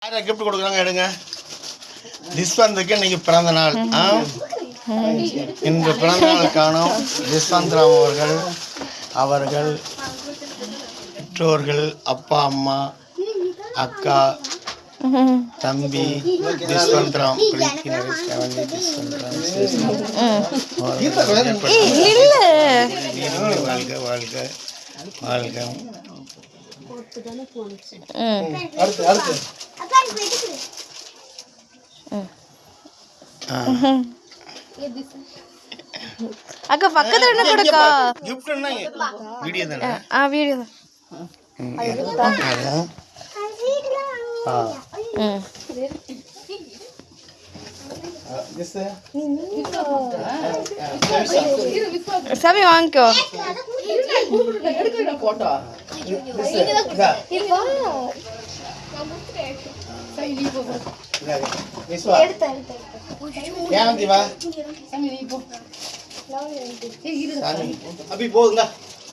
யாரை கிஃப்ட் கொடுக்குறாங்க எடுங்க. திஸ்வந்துக்கு இன்னைக்கு பிறந்த நாள். இன்று பிறந்த நாள் காணும் திஸ்வந்த்ராம் அவர்கள் பெற்றோர்கள், அப்பா அம்மா, அக்கா, தம்பி திஸ்வந்த்ராம் வாழ்க வாழ்க வாழ்க. அக்கா பக்கத்துல என்ன கொடுக்கா கிஃப்ட்னா வீடியோ தானே? வீடியோ சபி வாங்கிக்கோ. அபி போதுங்க.